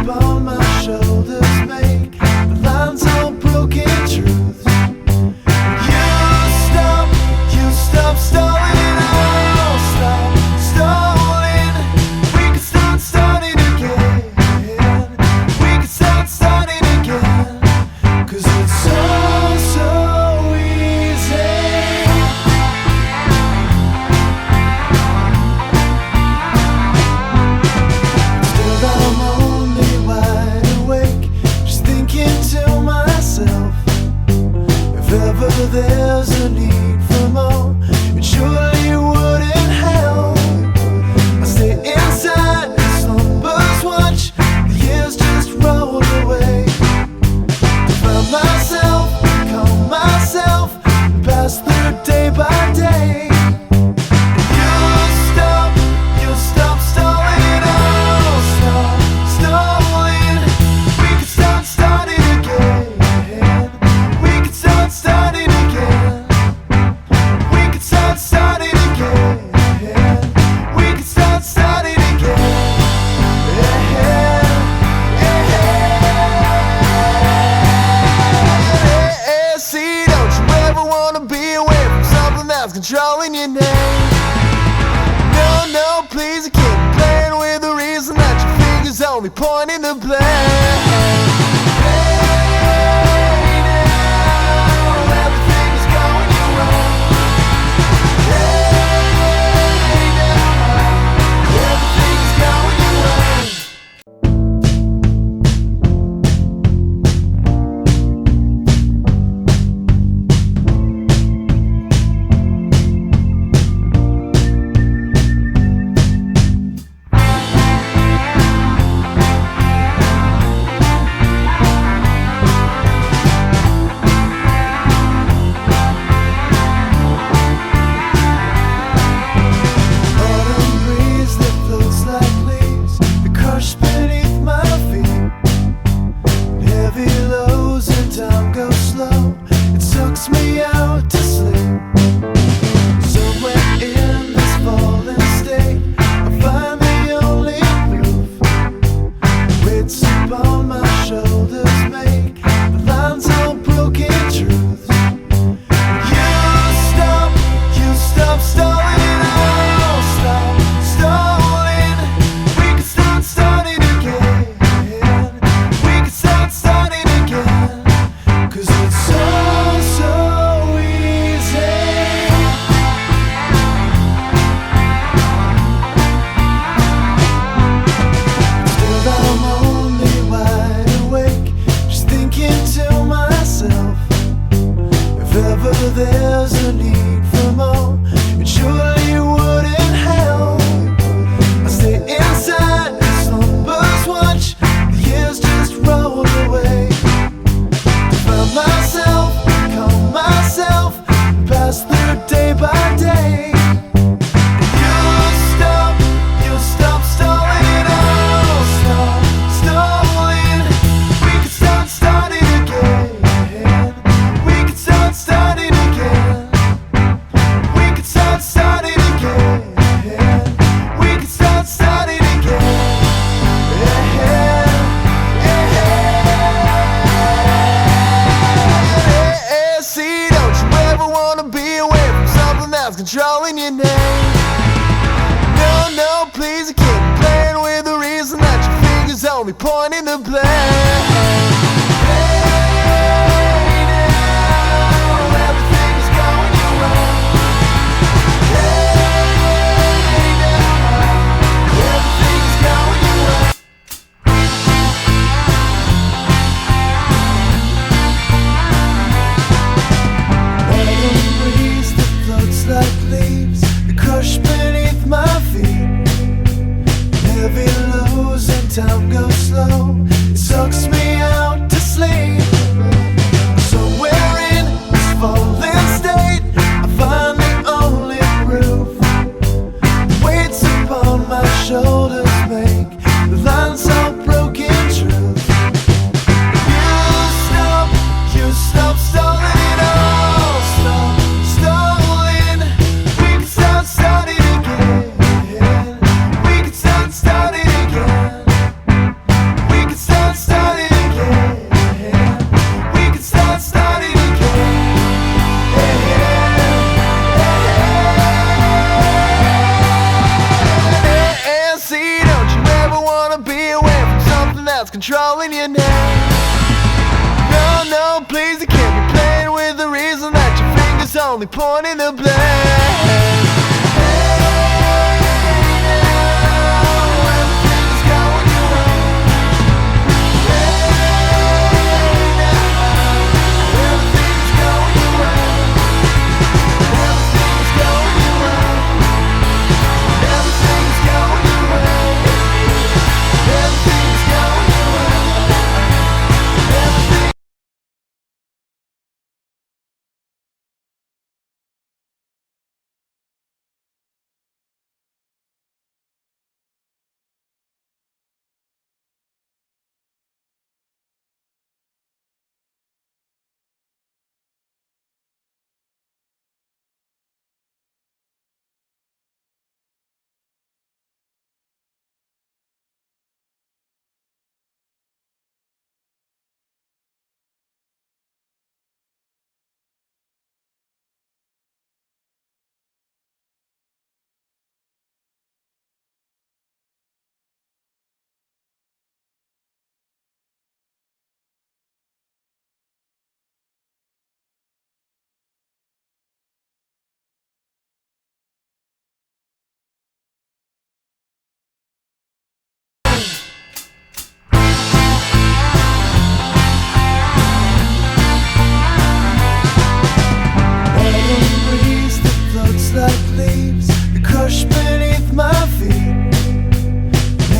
upon my shoulders make the lines all broken truths. You stop stalling, I'll stop stalling. We can start starting again. We can start starting again. 'Cause it's so easy. Still I'm only wide awake, just thinking to myself, if ever there's a need for more, it surely wouldn't help. I stay inside, slumbers watch, the years just roll away. Find myself, calm myself, and pass through day by day. You'll stop stalling, I'll stop stalling. We can start starting again. We can start starting again. We can start starting again. We can start starting again. See, don't you ever wanna be away from something that's controlling your name? No, please, I can't be playing with the reason that your fingers only pointing the blame. Hey, now, everything is going your way. Hey, now, everything is going your way. Autumn breeze that floats like leaves, that crush beneath my feet. Heavy lows and time goes slow, it sucks me out to sleep. Somewhere in this fallen state, I find the only proof. Weights upon my shoulders make the lines all broken truths. You stop stalling, I'll stop stalling. We can start starting again. We can start starting again. 'Cause it's so easy. Still I'm only wide awake, just thinking to myself, if ever there's a need for more, it surely wouldn't help. I stay inside, slumbers watch, the years just roll away. Find myself, calm myself, and pass through day by day. You'll stop stalling, I'll stop stalling. We can start starting again. We can start starting again. We can start starting again. We can start starting again. See, don't you ever wanna be away from something that's controlling your name? No, please, I can't be playing with the reason that your fingers only pointing the blame. Hey, now, everything is going your way. Hey, now, everything is going your way. Autumn breeze that floats like leaves, that crush beneath my feet. Heavy lows and time goes slow, it sucks me out to sleep. Somewhere in this fallen state, I find the only proof. The weights upon my shoulders make the lines all broken truth. You stop stalling, I'll stop stalling. We can start starting again. We can start starting again. We can that's controlling you now. No, no, please, you can't be playing with the reason that your fingers only pointing the blame. Like leaves, they crush beneath my feet.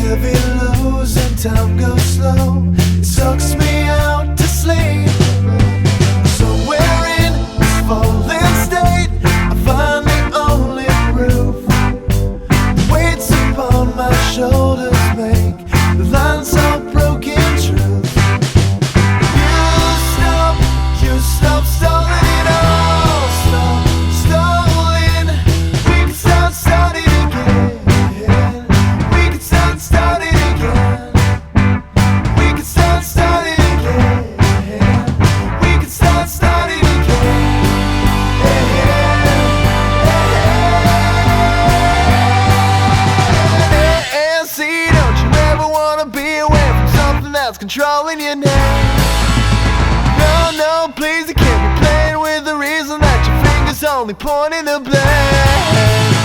Heavy lows and time goes slow. It sucks me out to sleep. Somewhere in this fallen state, I find the only proof. The weights upon my shoulders make the lines of broken truth. You stop stalling it all. Stop stalling. We can start starting again. We can start starting again. We can start starting again. We can start starting again. And see, don't you ever wanna be away from something that's controlling you now? No, no, please, you can't be playing with the reason that your fingers only pointing the blame.